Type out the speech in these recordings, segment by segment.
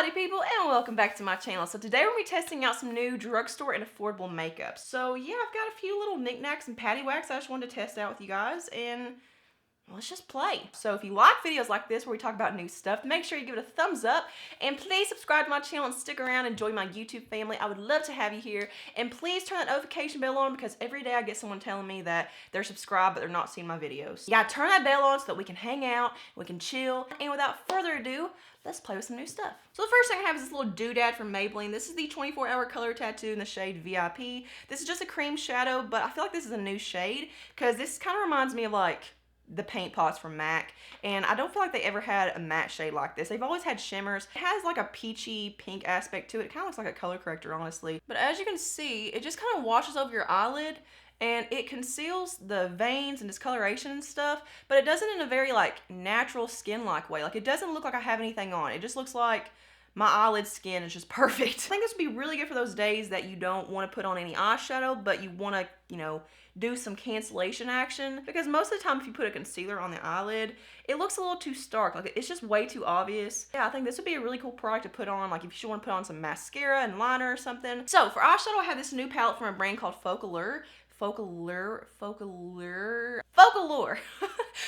Howdy people, and welcome back to my channel. So today we're going to be testing out some new drugstore and affordable makeup. So yeah, I've got a few little knickknacks and paddywhacks I just wanted to test out with you guys, and let's just play. So if you like videos like this where we talk about new stuff, make sure you give it a thumbs up, and please subscribe to my channel and stick around and join my YouTube family. I would love to have you here, and please turn that notification bell on because every day I get someone telling me that they're subscribed but they're not seeing my videos. Yeah, turn that bell on so that we can hang out, we can chill, and without further ado, let's play with some new stuff. So the first thing I have is this little doodad from Maybelline. This is the 24-hour color tattoo in the shade VIP. This is just a cream shadow, but I feel like this is a new shade because this kind of reminds me of like the paint pots from MAC, and I don't feel like they ever had a matte shade like this. They've always had shimmers. It has like a peachy pink aspect to it. It kind of looks like a color corrector, honestly. But as you can see, it just kind of washes over your eyelid, and it conceals the veins and discoloration and stuff, but it does it in a very like natural skin-like way. Like it doesn't look like I have anything on. It just looks like my eyelid skin is just perfect. I think this would be really good for those days that you don't want to put on any eyeshadow, but you want to, you know, do some cancellation action, because most of the time if you put a concealer on the eyelid, it looks a little too stark. Like it's just way too obvious. Yeah, I think this would be a really cool product to put on, like if you should want to put on some mascara and liner or something. So for eyeshadow, I have this new palette from a brand called Focallure.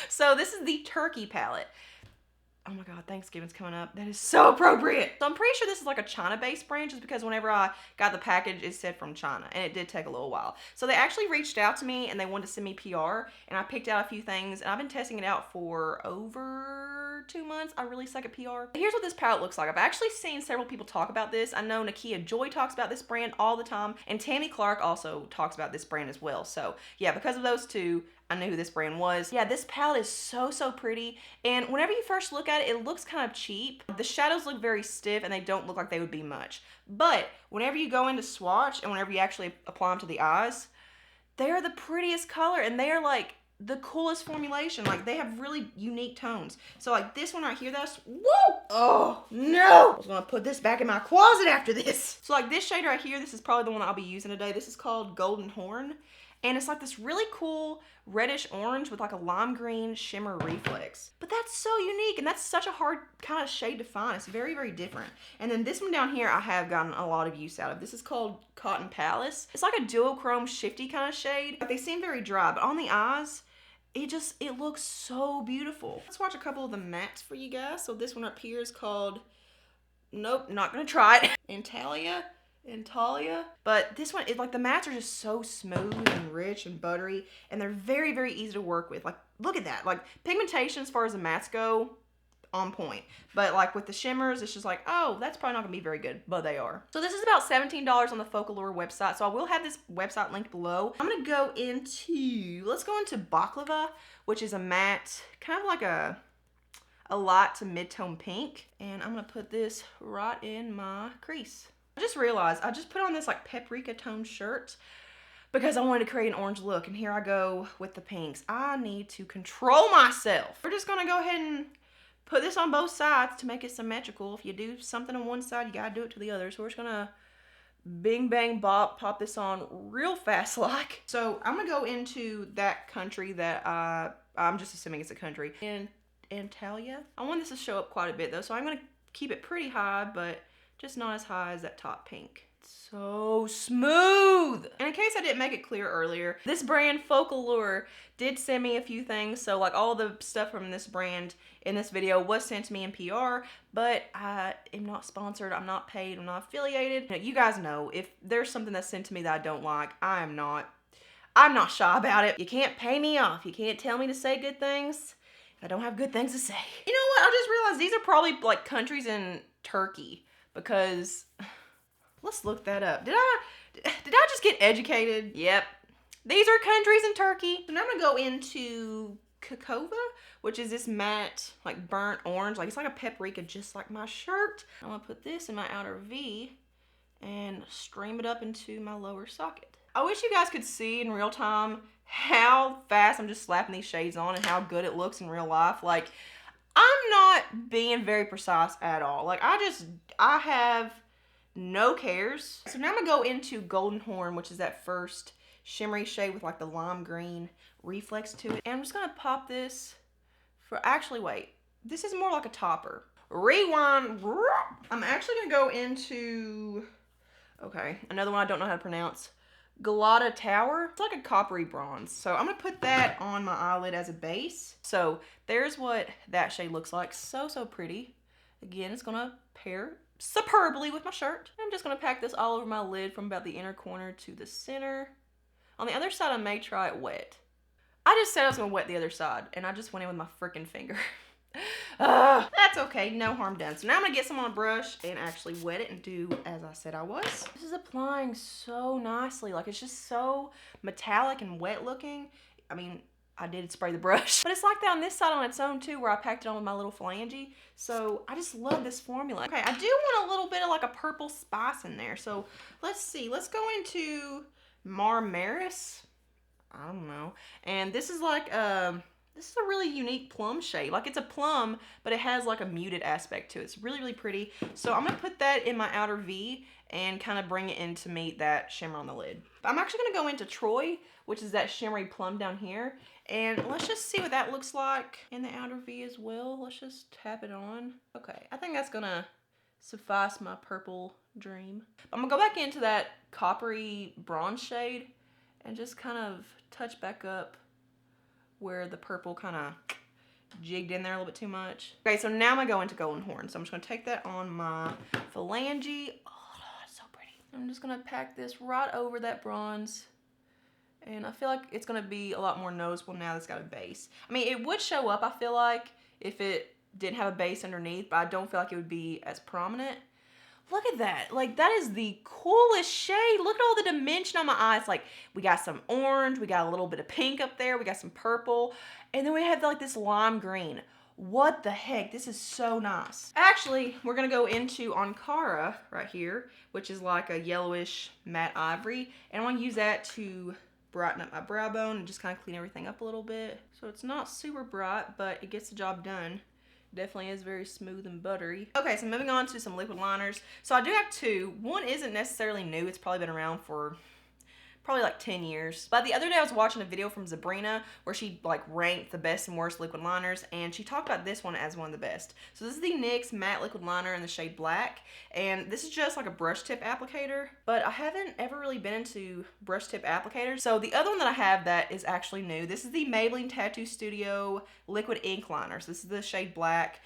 So this is the turkey palette. Oh my god, Thanksgiving's coming up. That is so appropriate. So I'm pretty sure this is like a China-based brand, just because whenever I got the package, it said from China, and it did take a little while. So they actually reached out to me and they wanted to send me PR, and I picked out a few things, and I've been testing it out for over 2 months. I really suck at PR. Here's what this palette looks like. I've actually seen several people talk about this. I know Nakia Joy talks about this brand all the time, and Tammy Clark also talks about this brand as well. So yeah, because of those two, I knew who this brand was. Yeah, this palette is so pretty, and whenever you first look at it, it looks kind of cheap. The shadows look very stiff and they don't look like they would be much. But whenever you go into swatch and whenever you actually apply them to the eyes, they are the prettiest color, and they are like the coolest formulation. Like they have really unique tones. So like this one right here, that's, whoa! Oh no! I was gonna put this back in my closet after this. So like this shade right here, this is probably the one I'll be using today. This is called Golden Horn. And it's like this really cool reddish orange with like a lime green shimmer reflex. But that's so unique, and that's such a hard kind of shade to find. It's very different. And then this one down here I have gotten a lot of use out of. This is called Cotton Palace. It's like a duochrome shifty kind of shade. Like they seem very dry, but on the eyes, it looks so beautiful. Let's watch a couple of the mattes for you guys. So this one up here is called, nope, not gonna try it. Intalia. But this one is like, the mattes are just so smooth and rich and buttery, and they're very easy to work with. Like look at that, like pigmentation as far as the mattes go, on point. But like with the shimmers, it's just like, oh, that's probably not gonna be very good, but they are. So this is about $17 on the Focallure website, so I will have this website linked below. I'm gonna go into, let's go into Baklava, which is a matte, kind of like a light to mid-tone pink, and I'm gonna put this right in my crease. I just realized I just put on this like paprika tone shirt because I wanted to create an orange look, and here I go with the pinks. I need to control myself. We're just gonna go ahead and put this on both sides to make it symmetrical. If you do something on one side, you gotta do it to the other. So we're just gonna bing bang bop, pop this on real fast like. So I'm gonna go into that country that I'm just assuming it's a country, in Antalya. I want this to show up quite a bit though, so I'm gonna keep it pretty high, but just not as high as that top pink. It's so smooth. And in case I didn't make it clear earlier, this brand Focallure did send me a few things. So like all the stuff from this brand in this video was sent to me in PR, but I am not sponsored, I'm not paid, I'm not affiliated. You guys know, if there's something that's sent to me that I don't like, I'm not shy about it. You can't pay me off. You can't tell me to say good things if I don't have good things to say. You know what? I just realized these are probably like countries in Turkey, because let's look that up. Did I just get educated? Yep. These are countries in Turkey. So now I'm gonna go into Kokova, which is this matte, like burnt orange. Like it's like a paprika, just like my shirt. I'm gonna put this in my outer V and stream it up into my lower socket. I wish you guys could see in real time how fast I'm just slapping these shades on and how good it looks in real life. Like, I'm not being very precise at all. Like I have no cares. So now I'm gonna go into Golden Horn, which is that first shimmery shade with like the lime green reflex to it. And I'm just gonna pop this for, actually wait, this is more like a topper. rewind. I'm actually gonna go into, okay, another one I don't know how to pronounce. Galata Tower. It's like a coppery bronze. So I'm gonna put that on my eyelid as a base. So there's what that shade looks like. So, so pretty. Again, it's gonna pair superbly with my shirt. I'm just gonna pack this all over my lid from about the inner corner to the center. On the other side, I may try it wet. I just said I was gonna wet the other side, and I just went in with my freaking finger. That's okay, no harm done. So now I'm gonna get some on a brush and actually wet it and do as I said I was. This is applying so nicely. Like, it's just so metallic and wet looking. I mean, I did spray the brush, but it's like that on this side on its own too, where I packed it on with my little phalange. So I just love this formula. Okay, I do want a little bit of like a purple spice in there. So let's see, let's go into Marmaris. I don't know. And this is like, this is a really unique plum shade. Like, it's a plum, but it has like a muted aspect to it. It's really, really pretty. So I'm gonna put that in my outer V and kind of bring it in to meet that shimmer on the lid. I'm actually gonna go into Troy, which is that shimmery plum down here. And let's just see what that looks like in the outer V as well. Let's just tap it on. Okay, I think that's gonna suffice my purple dream. I'm gonna go back into that coppery bronze shade and just kind of touch back up where the purple kind of jigged in there a little bit too much. Okay, so now I'm gonna go into Golden Horn. So I'm just gonna take that on my phalange. Oh, it's so pretty. I'm just gonna pack this right over that bronze. And I feel like it's gonna be a lot more noticeable now that it's got a base. I mean, it would show up, I feel like, if it didn't have a base underneath, but I don't feel like it would be as prominent. Look at that. Like, that is the coolest shade. Look at all the dimension on my eyes. Like, we got some orange, we got a little bit of pink up there, we got some purple, and then we have like this lime green. What the heck? This is so nice. Actually, we're gonna go into Ankara right here, which is like a yellowish matte ivory, and I want to use that to brighten up my brow bone and just kind of clean everything up a little bit. So it's not super bright, but it gets the job done. Definitely is very smooth and buttery. Okay, so moving on to some liquid liners. So I do have two. One isn't necessarily new. It's probably been around for probably like 10 years. But the other day I was watching a video from Sabrina where she like ranked the best and worst liquid liners, and she talked about this one as one of the best. So this is the NYX matte liquid liner in the shade Black, and this is just like a brush tip applicator, but I haven't ever really been into brush tip applicators. So the other one that I have that is actually new, this is the Maybelline Tattoo Studio liquid ink liner. So this is the shade Black.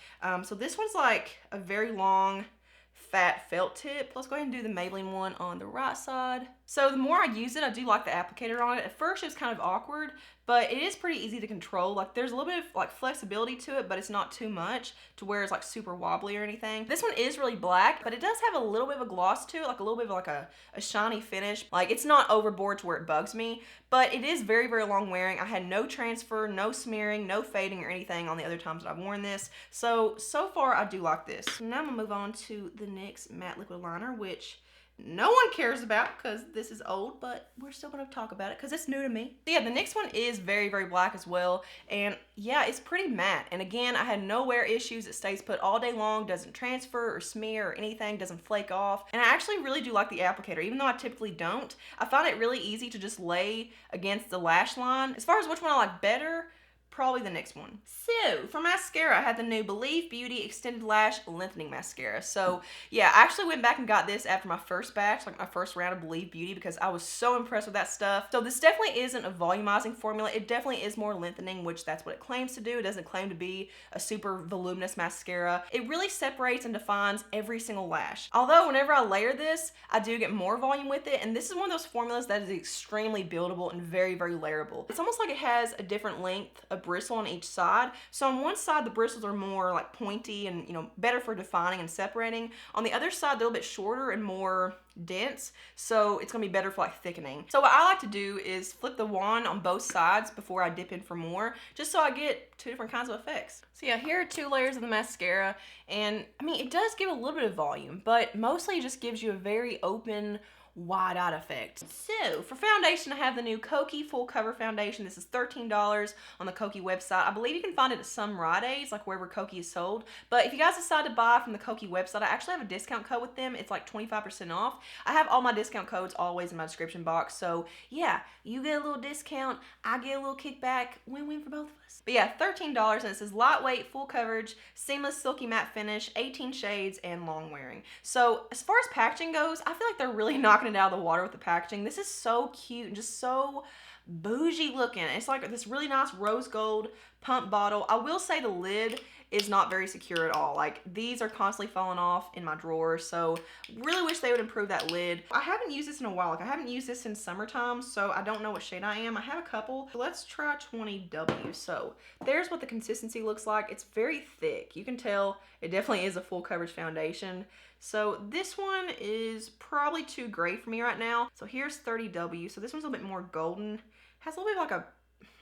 So this one's like a very long fat felt tip. Let's go ahead and do the Maybelline one on the right side. So the more I use it, I do like the applicator on it. At first it was kind of awkward, but it is pretty easy to control. Like, there's a little bit of like flexibility to it, but it's not too much to where it's like super wobbly or anything. This one is really black, but it does have a little bit of a gloss to it, like a little bit of like a shiny finish. Like, it's not overboard to where it bugs me, but it is very, very long wearing. I had no transfer, no smearing, no fading or anything on the other times that I've worn this. So far I do like this. So now I'm gonna move on to the NYX matte liquid liner, which no one cares about because this is old, but we're still going to talk about it because it's new to me. So yeah, the next one is very, very black as well, and yeah, it's pretty matte. And again, I had no wear issues. It stays put all day long, doesn't transfer or smear or anything, doesn't flake off. And I actually really do like the applicator, even though I typically don't. I find it really easy to just lay against the lash line. As far as which one I like better, probably the next one. So for mascara, I had the new Believe Beauty Extended Lash Lengthening Mascara. So yeah, I actually went back and got this after my first batch, like my first round of Believe Beauty, because I was so impressed with that stuff. So this definitely isn't a volumizing formula. It definitely is more lengthening, which that's what it claims to do. It doesn't claim to be a super voluminous mascara. It really separates and defines every single lash. Although whenever I layer this, I do get more volume with it, and this is one of those formulas that is extremely buildable and very, very layerable. It's almost like it has a different length of bristle on each side. So on one side, the bristles are more like pointy and, you know, better for defining and separating. On the other side, they're a little bit shorter and more dense, so it's gonna be better for like thickening. So what I like to do is flip the wand on both sides before I dip in for more, just so I get two different kinds of effects. So yeah, here are two layers of the mascara, and I mean, it does give a little bit of volume, but mostly it just gives you a very open, wide-eyed effect. So for foundation, I have the new Kokie Full Cover Foundation. This is $13 on the Kokie website. I believe you can find it at some Rite Aids, like wherever Kokie is sold. But if you guys decide to buy from the Kokie website, I actually have a discount code with them. It's like 25% off. I have all my discount codes always in my description box. So yeah, you get a little discount, I get a little kickback. Win-win for both of us. But yeah, $13, and it says lightweight, full coverage, seamless silky matte finish, 18 shades, and long wearing. So as far as packaging goes, I feel like they're really knocking it out of the water with the packaging. This is so cute and just so bougie looking. It's like this really nice rose gold pump bottle. I will say the lid is not very secure at all. Like, these are constantly falling off in my drawer, so really wish they would improve that lid. I haven't used this in a while. Like, I haven't used this since summertime, so I don't know what shade I am. I have a couple. Let's try 20W. So there's what the consistency looks like. It's very thick. You can tell it definitely is a full coverage foundation. So this one is probably too gray for me right now. So here's 30W. So this one's a little bit more golden. Has a little bit of like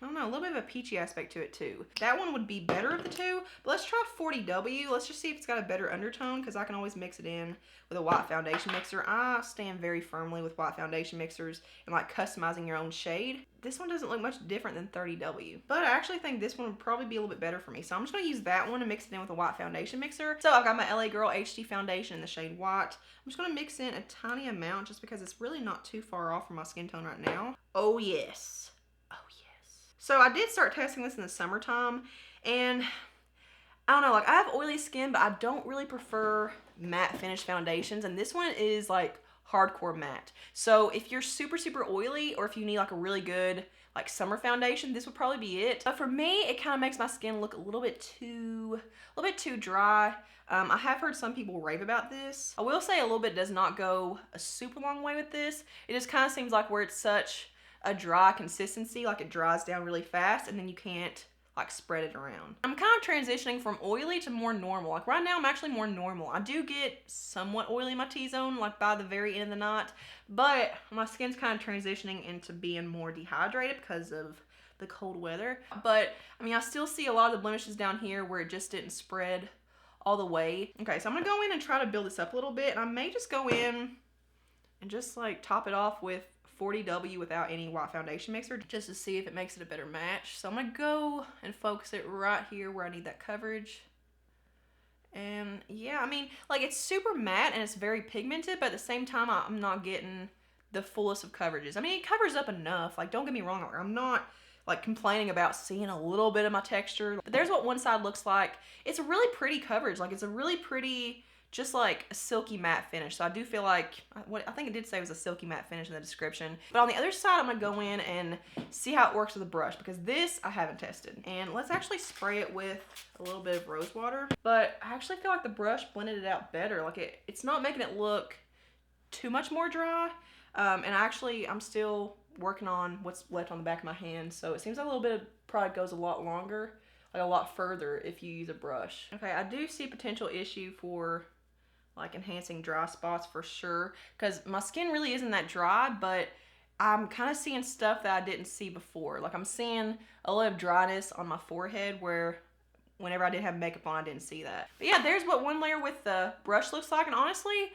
I don't know, a little bit of a peachy aspect to it too. That one would be better of the two, but let's try 40W. Let's just see if it's got a better undertone, because I can always mix it in with a white foundation mixer. I stand very firmly with white foundation mixers and like customizing your own shade. This one doesn't look much different than 30W, but I actually think this one would probably be a little bit better for me. So I'm just gonna use that one and mix it in with a white foundation mixer. So I've got my LA Girl HD foundation in the shade white. I'm just gonna mix in a tiny amount just because it's really not too far off from my skin tone right now. Oh yes. So I did start testing this in the summertime, and I don't know, like, I have oily skin, but I don't really prefer matte finish foundations, and this one is like hardcore matte. So if you're super, super oily, or if you need like a really good like summer foundation, this would probably be it. But for me, it kind of makes my skin look a little bit too dry. I have heard some people rave about this. I will say a little bit does not go a super long way with this. It just kind of seems like where it's such a dry consistency, like it dries down really fast and then you can't like spread it around. I'm kind of transitioning from oily to more normal. Like right now I'm actually more normal. I do get somewhat oily in my T-zone like by the very end of the night, but my skin's kind of transitioning into being more dehydrated because of the cold weather. But I mean, I still see a lot of the blemishes down here where it just didn't spread all the way. Okay, so I'm gonna go in and try to build this up a little bit, and I may just go in and just like top it off with 40W without any white foundation mixer just to see if it makes it a better match. So I'm gonna go and focus it right here where I need that coverage. And yeah, I mean, like, it's super matte and it's very pigmented, but at the same time I'm not getting the fullest of coverages. I mean, it covers up enough, like, don't get me wrong, I'm not like complaining about seeing a little bit of my texture, but there's what one side looks like. It's a really pretty coverage. Like, it's a really pretty, just like a silky matte finish. So I do feel like, I think it did say it was a silky matte finish in the description. But on the other side, I'm gonna go in and see how it works with a brush, because this I haven't tested. And let's actually spray it with a little bit of rose water. But I actually feel like the brush blended it out better. Like, it's not making it look too much more dry. And I'm still working on what's left on the back of my hand. So it seems like a little bit of product goes a lot longer, like a lot further if you use a brush. Okay, I do see potential issue for like enhancing dry spots for sure, because my skin really isn't that dry, but I'm kind of seeing stuff that I didn't see before. Like, I'm seeing a lot of dryness on my forehead where whenever I didn't have makeup on, I didn't see that. But yeah, there's what one layer with the brush looks like, and honestly,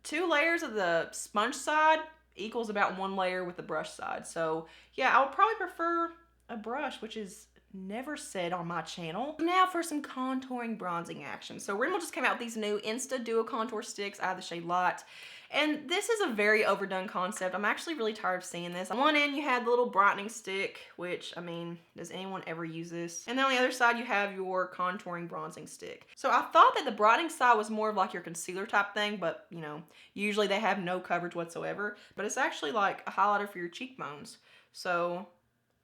2 layers of the sponge side equals about 1 layer with the brush side. So yeah, I would probably prefer a brush, which is never said on my channel. Now for some contouring bronzing action. So Rimmel just came out with these new Insta Duo Contour Sticks. I have the shade Light. And this is a very overdone concept. I'm actually really tired of seeing this. On one end, you had the little brightening stick, which, I mean, does anyone ever use this? And then on the other side, you have your contouring bronzing stick. So I thought that the brightening side was more of like your concealer type thing, but, you know, usually they have no coverage whatsoever. But it's actually like a highlighter for your cheekbones. So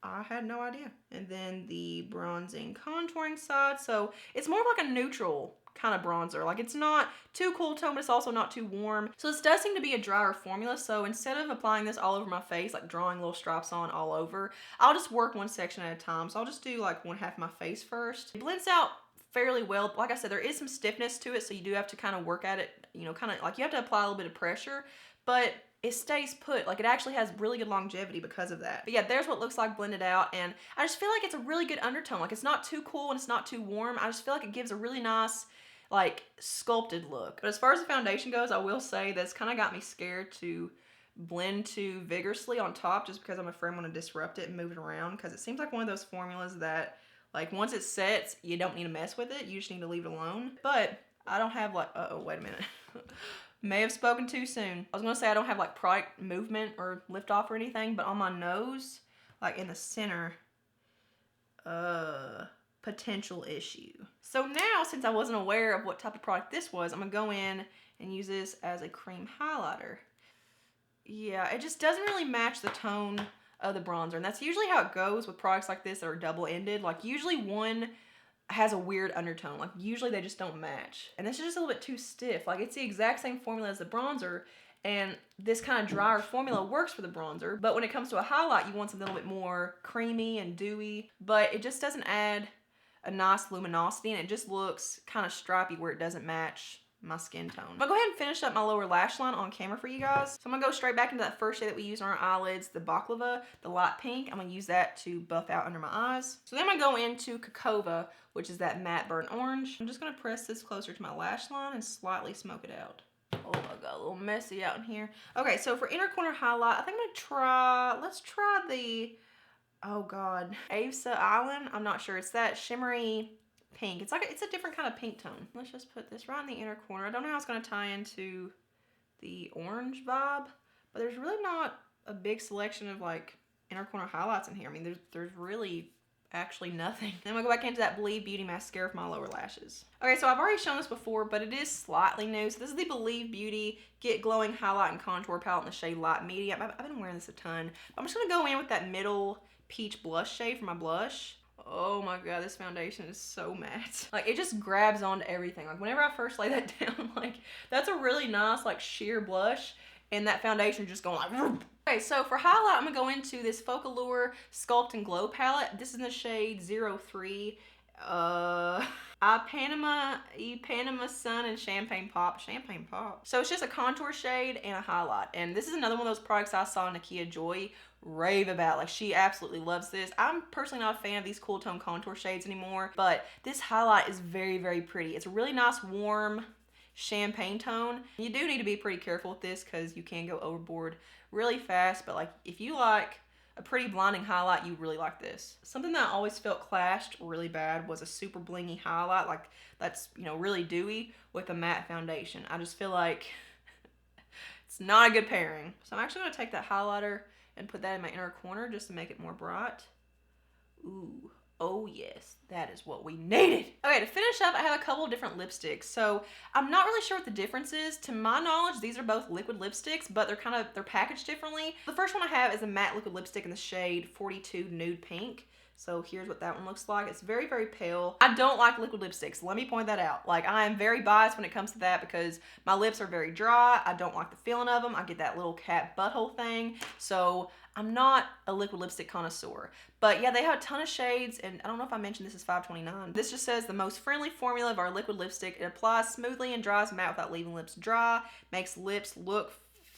I had no idea. And then the bronzing contouring side. So it's more of like a neutral kind of bronzer. Like, it's not too cool tone, but it's also not too warm. So this does seem to be a drier formula. So instead of applying this all over my face, like drawing little stripes on all over, I'll just work one section at a time. So I'll just do like one half of my face first. It blends out fairly well. Like I said, there is some stiffness to it, so you do have to kind of work at it, you know, kind of like you have to apply a little bit of pressure, but it stays put. Like, it actually has really good longevity because of that. But yeah, there's what it looks like blended out, and I just feel like it's a really good undertone. Like, it's not too cool and it's not too warm. I just feel like it gives a really nice, like sculpted look. But as far as the foundation goes, I will say that's kind of got me scared to blend too vigorously on top, just because I'm afraid I'm going to disrupt it and move it around, because it seems like one of those formulas that like once it sets, you don't need to mess with it. You just need to leave it alone. But I don't have like, uh-oh, wait a minute. May have spoken too soon. I was going to say I don't have like product movement or lift off or anything, but on my nose, like in the center, potential issue. So now, since I wasn't aware of what type of product this was, I'm going to go in and use this as a cream highlighter. Yeah, it just doesn't really match the tone of the bronzer, and that's usually how it goes with products like this that are double-ended. Like usually one has a weird undertone. Like usually they just don't match. And this is just a little bit too stiff. Like it's the exact same formula as the bronzer, and this kind of drier formula works for the bronzer. But when it comes to a highlight, you want something a little bit more creamy and dewy, but it just doesn't add a nice luminosity, and it just looks kind of stripy where it doesn't match my skin tone. I'm gonna go ahead and finish up my lower lash line on camera for you guys. So I'm gonna go straight back into that first shade that we used on our eyelids, the Baklava, the light pink. I'm gonna use that to buff out under my eyes. So then I'm gonna go into Kokova, which is that matte burnt orange. I'm just gonna press this closer to my lash line and slightly smoke it out. Oh, I got a little messy out in here. Okay, so for inner corner highlight, I think I'm gonna try, let's try the, oh God, Avsa Island. I'm not sure, it's that shimmery pink. It's like it's a different kind of pink tone. Let's just put this right in the inner corner. I don't know how it's going to tie into the orange vibe, but there's really not a big selection of like inner corner highlights in here. I mean, there's really actually nothing. Then I'm going to go back into that Believe Beauty mascara for my lower lashes. Okay, so I've already shown this before, but it is slightly new. So this is the Believe Beauty Get Glowing Highlight and Contour Palette in the shade Light Medium. I've been wearing this a ton. I'm just going to go in with that middle peach blush shade for my blush. Oh my God, this foundation is so matte. Like it just grabs onto everything. Like whenever I first lay that down, like that's a really nice like sheer blush, and that foundation just going like whoop. Okay, so for highlight, I'm gonna go into this Focallure Sculpt and Glow palette. This is in the shade 03. Panama Sun and Champagne Pop. Champagne Pop. So it's just a contour shade and a highlight. And this is another one of those products I saw Nakia Joy rave about. Like she absolutely loves this. I'm personally not a fan of these cool tone contour shades anymore, but this highlight is very, very pretty. It's a really nice warm champagne tone. You do need to be pretty careful with this because you can go overboard really fast, but like if you like a pretty blinding highlight, you really like this. Something that I always felt clashed really bad was a super blingy highlight, like that's, you know, really dewy with a matte foundation. I just feel like it's not a good pairing. So I'm actually gonna take that highlighter and put that in my inner corner just to make it more bright. Ooh, oh yes, that is what we needed. Okay, to finish up, I have a couple of different lipsticks. So I'm not really sure what the difference is. To my knowledge, these are both liquid lipsticks, but they're packaged differently. The first one I have is a matte liquid lipstick in the shade 42 Nude Pink. So here's what that one looks like. It's very, very pale. I don't like liquid lipsticks. Let me point that out. Like I am very biased when it comes to that because my lips are very dry. I don't like the feeling of them. I get that little cat butthole thing. So I'm not a liquid lipstick connoisseur. But yeah, they have a ton of shades, and I don't know if I mentioned this is $5.29. This just says the most friendly formula of our liquid lipstick. It applies smoothly and dries matte without leaving lips dry. Makes lips look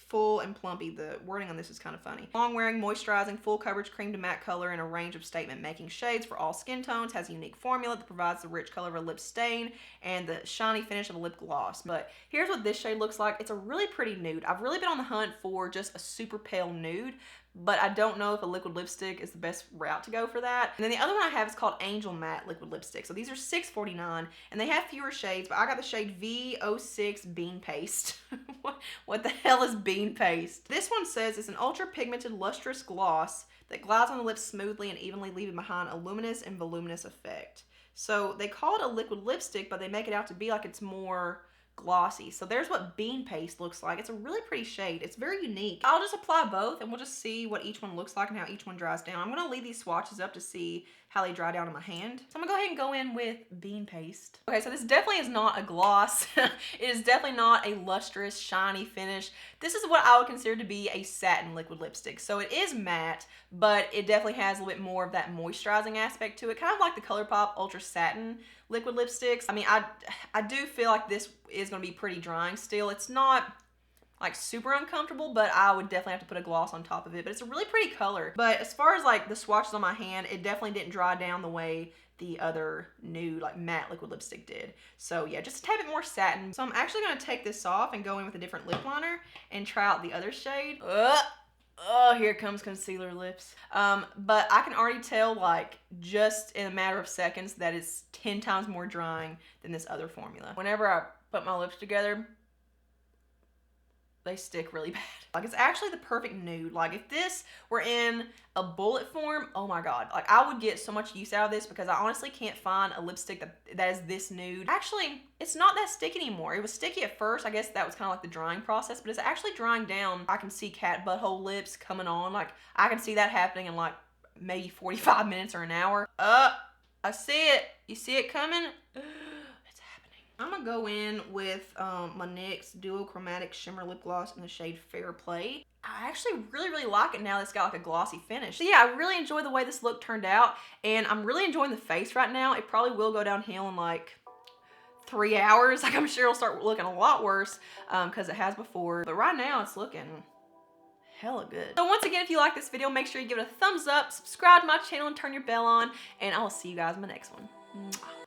full and plumpy. The wording on this is kind of funny. Long wearing, moisturizing, full coverage cream to matte color in a range of statement making shades for all skin tones. Has a unique formula that provides the rich color of a lip stain and the shiny finish of a lip gloss. But here's what this shade looks like. It's a really pretty nude. I've really been on the hunt for just a super pale nude, but I don't know if a liquid lipstick is the best route to go for that. And then the other one I have is called Angel Matte Liquid Lipstick. So these are $6.49 and they have fewer shades, but I got the shade V06 Bean Paste. What the hell is bean paste? This one says it's an ultra pigmented lustrous gloss that glides on the lips smoothly and evenly, leaving behind a luminous and voluminous effect. So they call it a liquid lipstick, but they make it out to be like it's more glossy. So there's what bean paste looks like. It's a really pretty shade. It's very unique. I'll just apply both and we'll just see what each one looks like and how each one dries down. I'm going to leave these swatches up to see how they dry down in my hand. So I'm going to go ahead and go in with bean paste. Okay, so this definitely is not a gloss. It is definitely not a lustrous, shiny finish. This is what I would consider to be a satin liquid lipstick. So it is matte, but it definitely has a little bit more of that moisturizing aspect to it. Kind of like the ColourPop Ultra Satin liquid lipsticks. I mean, I do feel like this is going to be pretty drying still. It's not like super uncomfortable, but I would definitely have to put a gloss on top of it. But it's a really pretty color. But as far as like the swatches on my hand, it definitely didn't dry down the way the other nude like matte liquid lipstick did. So yeah, just a tad bit more satin. So I'm actually gonna take this off and go in with a different lip liner and try out the other shade. Oh, here comes concealer lips. But I can already tell, like, just in a matter of seconds that it's 10 times more drying than this other formula. Whenever I put my lips together, they stick really bad. Like, it's actually the perfect nude. Like, if this were in a bullet form, oh my god. Like, I would get so much use out of this because I honestly can't find a lipstick that is this nude. Actually, it's not that sticky anymore. It was sticky at first. I guess that was kind of like the drying process, but it's actually drying down. I can see cat butthole lips coming on. Like, I can see that happening in like maybe 45 minutes or an hour. I see it. You see it coming? I'm gonna go in with my NYX Duo Chromatic Shimmer Lip Gloss in the shade Fair Play. I actually really like it now that it's got like a glossy finish. So yeah, I really enjoy the way this look turned out, and I'm really enjoying the face right now. It probably will go downhill in like 3 hours. Like, I'm sure it'll start looking a lot worse because it has before. But right now, it's looking hella good. So once again, if you like this video, make sure you give it a thumbs up, subscribe to my channel, and turn your bell on, and I will see you guys in my next one. Mwah.